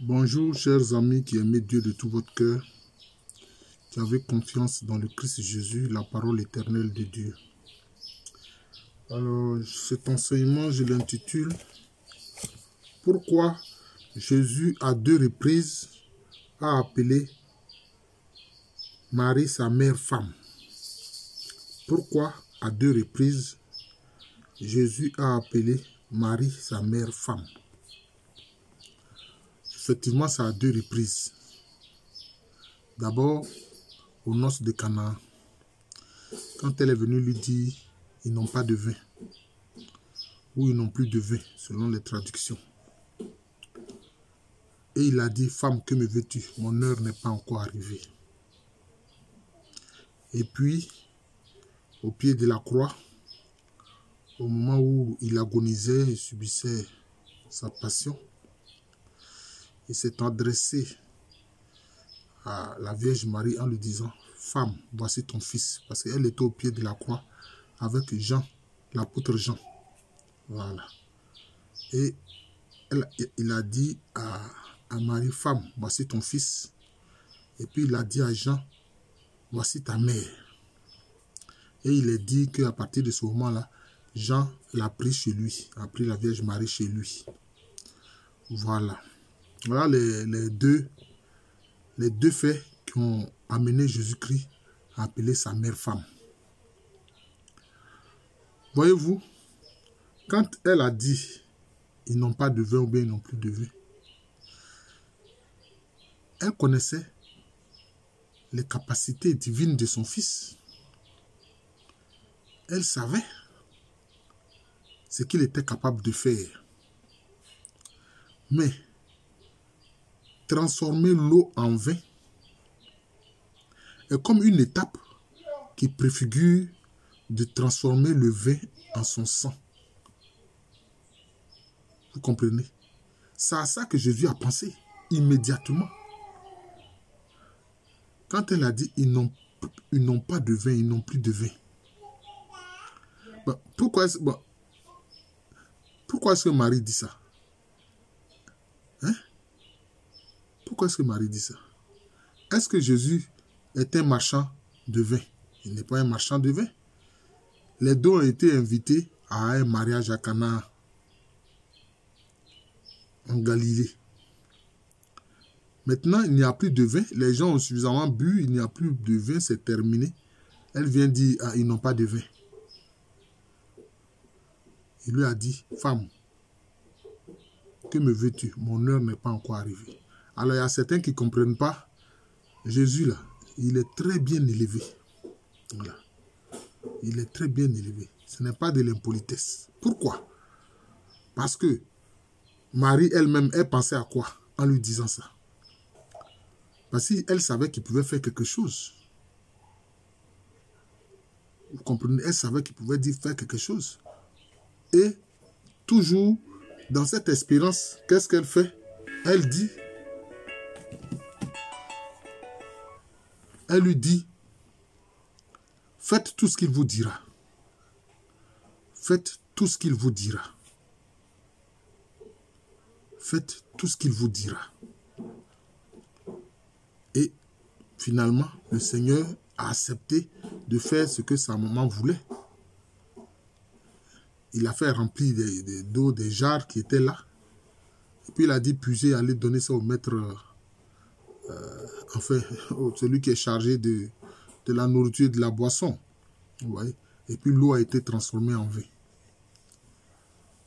Bonjour chers amis qui aimez Dieu de tout votre cœur, qui avez confiance dans le Christ Jésus, la parole éternelle de Dieu. Alors cet enseignement, je l'intitule « Pourquoi Jésus à 2 reprises a appelé Marie sa mère femme ?» Pourquoi à 2 reprises Jésus a appelé Marie sa mère femme? Effectivement, c'est à 2 reprises. D'abord, aux noces de Cana, quand elle est venue lui dire ils n'ont pas de vin, ou ils n'ont plus de vin, selon les traductions. Et il a dit, femme, que me veux-tu? Mon heure n'est pas encore arrivée. Et puis, au pied de la croix, au moment où il agonisait et subissait sa passion, il s'est adressé à la Vierge Marie en lui disant, femme, voici ton fils. Parce qu'elle était au pied de la croix avec Jean, l'apôtre Jean. Voilà. Et il a dit à Marie, femme, voici ton fils. Et puis il a dit à Jean, voici ta mère. Et il est dit qu'à partir de ce moment-là, Jean l'a pris chez lui, a pris la Vierge Marie chez lui. Voilà. Voilà les deux faits qui ont amené Jésus-Christ à appeler sa mère femme. Voyez-vous, quand elle a dit ils n'ont pas de vin ou bien ils n'ont plus de vin, elle connaissait les capacités divines de son fils. Elle savait ce qu'il était capable de faire. Mais transformer l'eau en vin est comme une étape qui préfigure de transformer le vin en son sang. Vous comprenez? C'est à ça que Jésus a pensé immédiatement. Quand elle a dit ils n'ont pas de vin, ils n'ont plus de vin. Bon, pourquoi est-ce que Marie dit ça? Hein? Pourquoi est-ce que Marie dit ça? Est-ce que Jésus est un marchand de vin? Il n'est pas un marchand de vin. Les deux ont été invités à un mariage à Cana, en Galilée. Maintenant, il n'y a plus de vin. Les gens ont suffisamment bu, il n'y a plus de vin, c'est terminé. Elle vient dire, ah, ils n'ont pas de vin. Il lui a dit, femme, que me veux-tu? Mon heure n'est pas encore arrivée. Alors, il y a certains qui ne comprennent pas. Jésus, là, il est très bien élevé. Voilà. Il est très bien élevé. Ce n'est pas de l'impolitesse. Pourquoi? Parce que Marie elle-même, elle pensait à quoi en lui disant ça? Parce qu'elle savait qu'il pouvait faire quelque chose. Vous comprenez? Elle savait qu'il pouvait faire quelque chose. Et toujours dans cette espérance, qu'est-ce qu'elle fait? Elle dit, elle lui dit, faites tout ce qu'il vous dira. Faites tout ce qu'il vous dira. Faites tout ce qu'il vous dira. Et finalement, le Seigneur a accepté de faire ce que sa maman voulait. Il a fait remplir d'eau des jarres qui étaient là. Et puis il a dit, puisez, allez donner ça au maître, enfin, celui qui est chargé de la nourriture et de la boisson. Vous voyez? Et puis l'eau a été transformée en vin.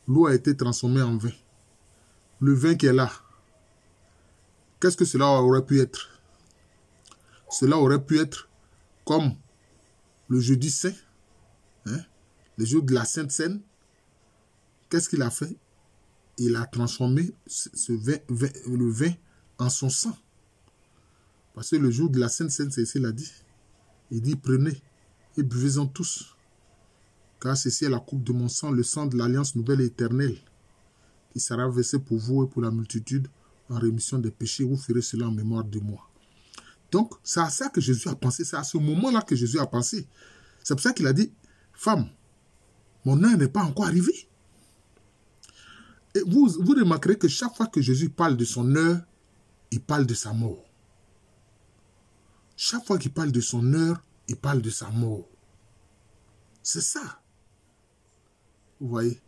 L'eau a été transformée en vin. Le vin qui est là, qu'est-ce que cela aurait pu être? Cela aurait pu être comme le jeudi saint, hein, le jour de la Sainte Seine. Qu'est-ce qu'il a fait? Il a transformé le vin en son sang. Parce que le jour de la Sainte Seine, c'est ce qu'il a dit. Il dit, prenez et buvez-en tous. Car ceci est la coupe de mon sang, le sang de l'alliance nouvelle et éternelle, qui sera versé pour vous et pour la multitude en rémission des péchés. Vous ferez cela en mémoire de moi. Donc, c'est à ça que Jésus a pensé. C'est à ce moment-là que Jésus a pensé. C'est pour ça qu'il a dit, femme, mon heure n'est pas encore arrivée. Et vous remarquerez que chaque fois que Jésus parle de son heure, il parle de sa mort. Chaque fois qu'il parle de son heure, il parle de sa mort. C'est ça. Vous voyez?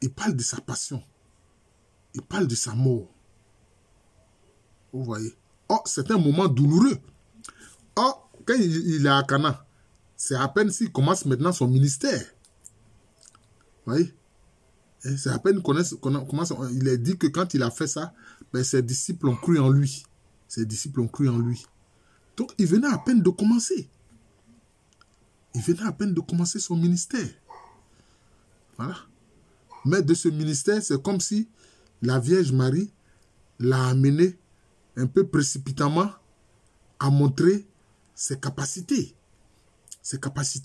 Il parle de sa passion. Il parle de sa mort. Vous voyez? Oh, c'est un moment douloureux. Oh, quand il est à Cana, c'est à peine s'il commence maintenant son ministère. Vous voyez? C'est à peine il est dit que quand il a fait ça, ben, ses disciples ont cru en lui. Ses disciples ont cru en lui. Donc, il venait à peine de commencer. Il venait à peine de commencer son ministère. Voilà. Mais de ce ministère, c'est comme si la Vierge Marie l'a amené un peu précipitamment à montrer ses capacités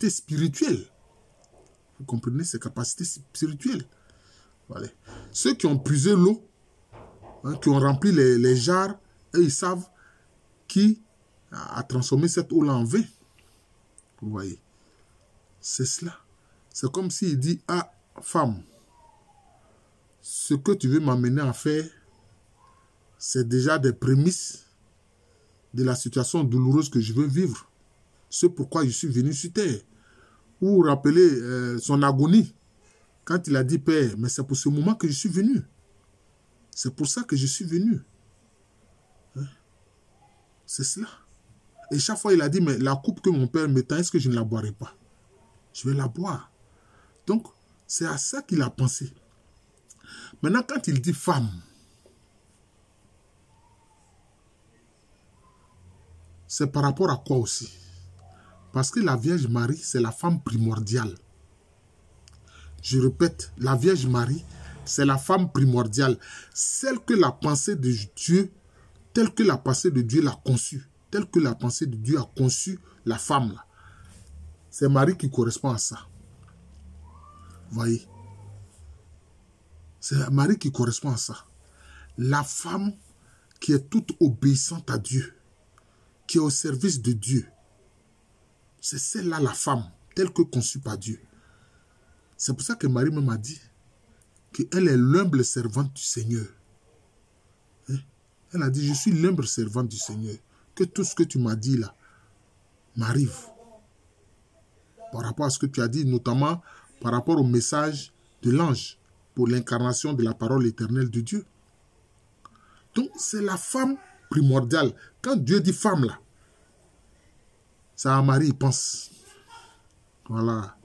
spirituelles. Vous comprenez, ses capacités spirituelles. Voilà. Ceux qui ont puisé l'eau, hein, qui ont rempli les jarres, et ils savent qui a transformé cette eau-là en vin. Vous voyez, c'est cela. C'est comme s'il dit, ah, femme, ce que tu veux m'amener à faire, c'est déjà des prémices de la situation douloureuse que je veux vivre. C'est pourquoi je suis venu sur terre. Vous vous rappelez son agonie, quand il a dit, Père, mais c'est pour ce moment que je suis venu. C'est pour ça que je suis venu. Hein? C'est cela. Et chaque fois, il a dit, mais la coupe que mon père m'étend, est-ce que je ne la boirai pas? Je vais la boire. Donc, c'est à ça qu'il a pensé. Maintenant, quand il dit femme, c'est par rapport à quoi aussi? Parce que la Vierge Marie, c'est la femme primordiale. Je répète, la Vierge Marie, c'est la femme primordiale. Celle que la pensée de Dieu, telle que la pensée de Dieu l'a conçue. Telle que la pensée de Dieu a conçu la femme là. C'est Marie qui correspond à ça. Vous voyez? C'est Marie qui correspond à ça. La femme qui est toute obéissante à Dieu, qui est au service de Dieu. C'est celle-là la femme, telle que conçue par Dieu. C'est pour ça que Marie même a dit qu'elle est l'humble servante du Seigneur. Hein? Elle a dit, je suis l'humble servante du Seigneur. Que tout ce que tu m'as dit là m'arrive. Par rapport à ce que tu as dit, notamment par rapport au message de l'ange pour l'incarnation de la parole éternelle de Dieu. Donc, c'est la femme primordiale. Quand Dieu dit femme là, ça à Marie, il pense. Voilà.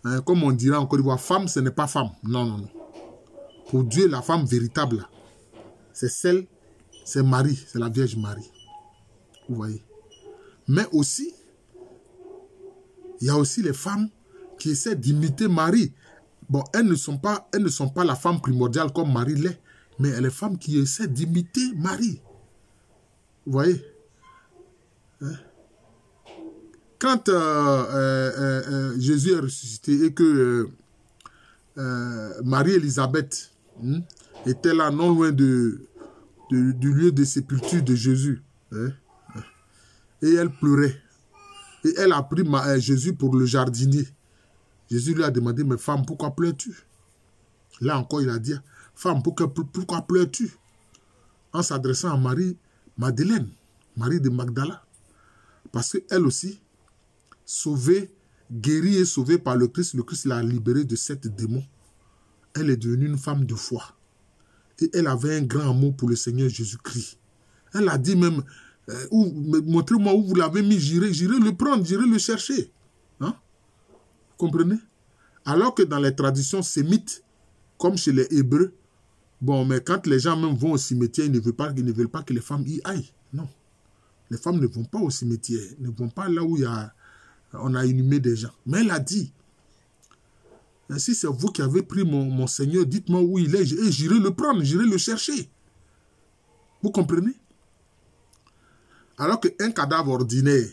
Hein, comme on dirait en Côte d'Ivoire, femme, ce n'est pas femme. Non, non, non. Pour Dieu, la femme véritable, c'est celle, c'est Marie, c'est la Vierge Marie. Vous voyez. Mais aussi, il y a aussi les femmes qui essaient d'imiter Marie. Bon, elles ne sont pas la femme primordiale comme Marie l'est, mais elles sont les femmes qui essaient d'imiter Marie. Vous voyez. Hein? Quand Jésus est ressuscité et que Marie-Élisabeth était là, non loin du lieu de sépulture de Jésus, hein, et elle pleurait, et elle a pris Jésus pour le jardinier. Jésus lui a demandé, mais femme, pourquoi pleures-tu? Là encore, il a dit, femme, pourquoi pleures-tu? En s'adressant à Marie-Madeleine, Marie de Magdala. Parce qu'elle aussi, sauvée, guérie et sauvée par le Christ l'a libérée de 7 démons. Elle est devenue une femme de foi. Et elle avait un grand amour pour le Seigneur Jésus-Christ. Elle a dit même, montrez-moi où vous l'avez mis, j'irai le prendre, j'irai le chercher. Hein? Vous comprenez? Alors que dans les traditions sémites, comme chez les Hébreux, bon, mais quand les gens même vont au cimetière, ils ne veulent pas que les femmes y aillent. Non. Les femmes ne vont pas au cimetière, ne vont pas là où on a inhumé des gens. Mais elle a dit, si c'est vous qui avez pris mon Seigneur, dites-moi où il est, et j'irai le prendre, j'irai le chercher. Vous comprenez? Alors qu'un cadavre ordinaire,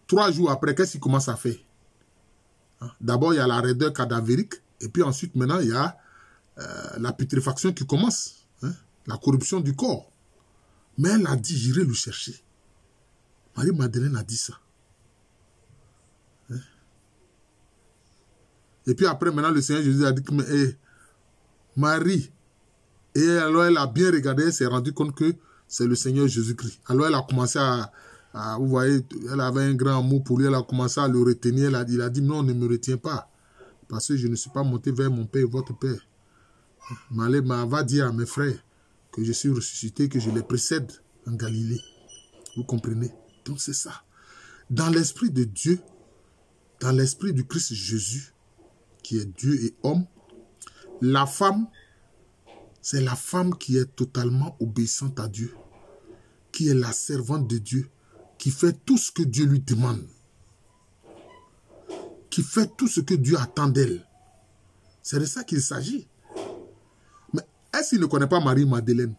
3 jours après, qu'est-ce qu'il commence à faire? D'abord, il y a la raideur cadavérique, et puis ensuite, maintenant, il y a la putréfaction qui commence, hein, la corruption du corps. Mais elle a dit, j'irai le chercher. Marie-Madeleine a dit ça. Hein? Et puis après, maintenant, le Seigneur Jésus a dit, mais Marie, Et alors, elle a bien regardé, elle s'est rendue compte que c'est le Seigneur Jésus-Christ. Alors, elle a commencé vous voyez, elle avait un grand amour pour lui, elle a commencé à le retenir. Il a dit, non, ne me retiens pas, parce que je ne suis pas monté vers mon Père et votre Père. Va dire à mes frères que je suis ressuscité, que je les précède en Galilée. Vous comprenez? Donc, c'est ça. Dans l'esprit de Dieu, dans l'esprit du Christ Jésus, qui est Dieu et homme, la femme, c'est la femme qui est totalement obéissante à Dieu, qui est la servante de Dieu, qui fait tout ce que Dieu lui demande, qui fait tout ce que Dieu attend d'elle. C'est de ça qu'il s'agit. Mais est-ce qu'il ne connaît pas Marie-Madeleine?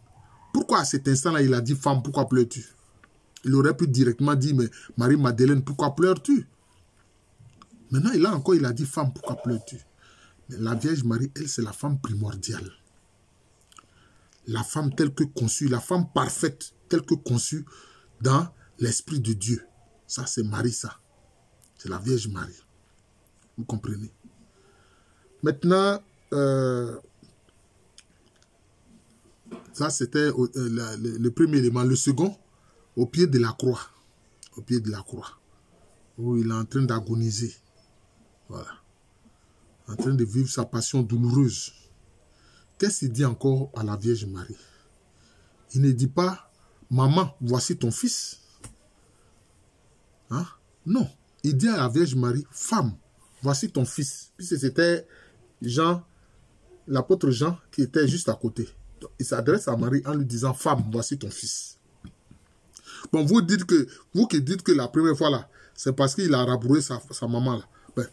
Pourquoi à cet instant-là, il a dit, femme, pourquoi pleures-tu? Il aurait pu directement dire, mais Marie-Madeleine, pourquoi pleures-tu? Maintenant, il a dit, femme, pourquoi pleures-tu? La Vierge Marie, elle, c'est la femme primordiale. La femme telle que conçue, la femme parfaite telle que conçue dans l'Esprit de Dieu. Ça, c'est Marie, ça. C'est la Vierge Marie. Vous comprenez? Maintenant, ça, c'était le premier élément. Le second, au pied de la croix. Au pied de la croix. Où il est en train d'agoniser. Voilà. En train de vivre sa passion douloureuse. Qu'est-ce qu'il dit encore à la Vierge Marie? Il ne dit pas, maman, voici ton fils. Hein? Non. Il dit à la Vierge Marie, femme, voici ton fils. Puisque c'était Jean, l'apôtre Jean, qui était juste à côté. Donc, il s'adresse à Marie en lui disant, femme, voici ton fils. Bon, vous qui dites que la première fois là, c'est parce qu'il a rabroué sa maman là. Ben,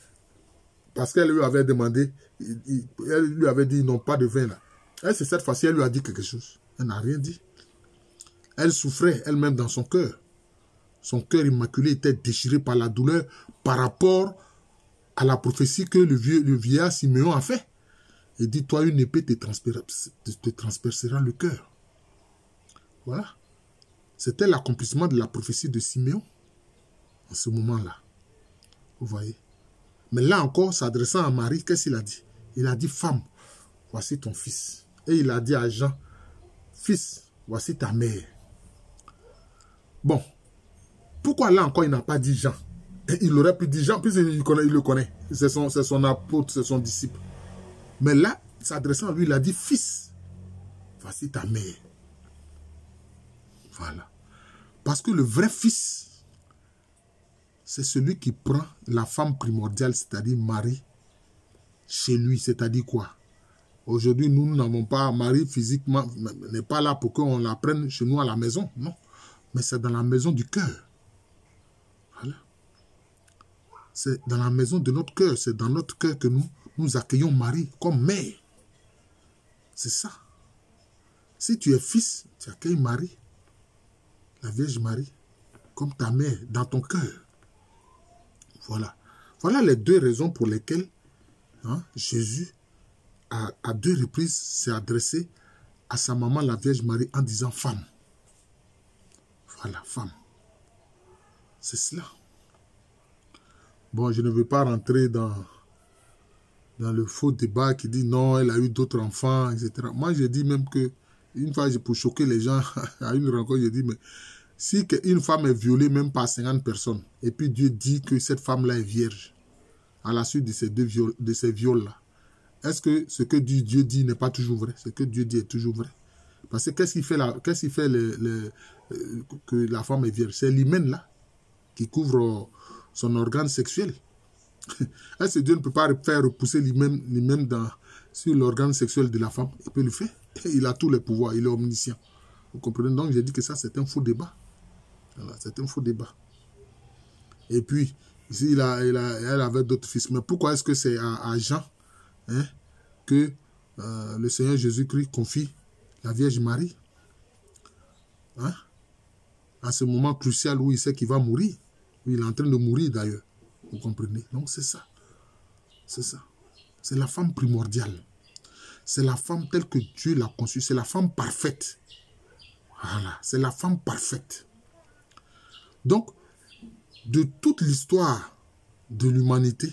parce qu'elle lui avait demandé, elle lui avait dit non, pas de vin là. Elle, c'est cette fois-ci, elle lui a dit quelque chose. Elle n'a rien dit. Elle souffrait elle-même dans son cœur. Son cœur immaculé était déchiré par la douleur par rapport à la prophétie que le vieillard Siméon a fait. Il dit, toi, une épée te transpercera le cœur. Voilà. C'était l'accomplissement de la prophétie de Siméon en ce moment-là. Vous voyez. Mais là encore, s'adressant à Marie, qu'est-ce qu'il a dit? Il a dit, femme, voici ton fils. Et il a dit à Jean, fils, voici ta mère. Bon, pourquoi là encore il n'a pas dit Jean? Et il aurait pu dire Jean, puisqu'il le connaît. C'est son apôtre, c'est son disciple. Mais là, s'adressant à lui, il a dit, fils, voici ta mère. Voilà. Parce que le vrai fils, c'est celui qui prend la femme primordiale, c'est-à-dire Marie, chez lui. C'est-à-dire quoi? Aujourd'hui, nous n'avons pas, Marie physiquement n'est pas là pour qu'on la prenne chez nous à la maison. Non. Mais c'est dans la maison du cœur. Voilà. C'est dans la maison de notre cœur. C'est dans notre cœur que nous accueillons Marie comme mère. C'est ça. Si tu es fils, tu accueilles Marie, la Vierge Marie, comme ta mère, dans ton cœur. Voilà. Voilà les deux raisons pour lesquelles Jésus, à deux reprises, s'est adressé à sa maman, la Vierge Marie, en disant femme. Voilà, femme. C'est cela. Bon, je ne veux pas rentrer dans le faux débat qui dit non, elle a eu d'autres enfants, etc. Moi, je dis même que, une fois, pour choquer les gens, à une rencontre, je dis, mais si une femme est violée même par 50 personnes, et puis Dieu dit que cette femme-là est vierge, à la suite de ces viols-là, est-ce que ce que Dieu dit n'est pas toujours vrai? Ce que Dieu dit est toujours vrai. Parce que qu'est-ce qui fait que la femme est vierge? C'est l'hymen là, qui couvre son organe sexuel. Est-ce que Dieu ne peut pas faire repousser l'hymen sur l'organe sexuel de la femme? Il peut le faire. Il a tous les pouvoirs, il est omniscient. Vous comprenez? Donc j'ai dit que ça c'est un faux débat. Voilà, c'est un faux débat. Et puis, ici, elle avait d'autres fils. Mais pourquoi est-ce que c'est à Jean que le Seigneur Jésus-Christ confie la Vierge Marie? À ce moment crucial où il sait qu'il va mourir. Où il est en train de mourir d'ailleurs. Vous comprenez? Donc c'est ça. C'est ça. C'est la femme primordiale. C'est la femme telle que Dieu l'a conçue. C'est la femme parfaite. Voilà. C'est la femme parfaite. Donc, de toute l'histoire de l'humanité,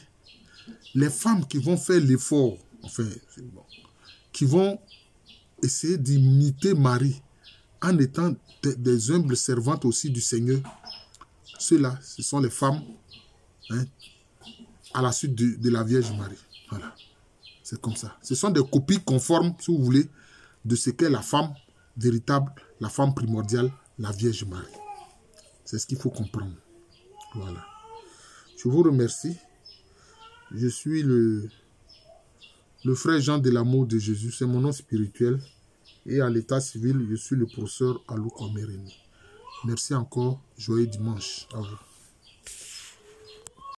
les femmes qui vont faire l'effort, enfin, qui vont essayer d'imiter Marie en étant des humbles servantes aussi du Seigneur. Ceux-là, ce sont les femmes hein, à la suite de la Vierge Marie. Voilà. C'est comme ça. Ce sont des copies conformes, si vous voulez, de ce qu'est la femme véritable, la femme primordiale, la Vierge Marie. C'est ce qu'il faut comprendre. Voilà. Je vous remercie. Je suis le frère Jean de l'amour de Jésus. C'est mon nom spirituel. Et à l'état civil, je suis le professeur Alou Komereni. Merci encore. Joyeux dimanche à vous.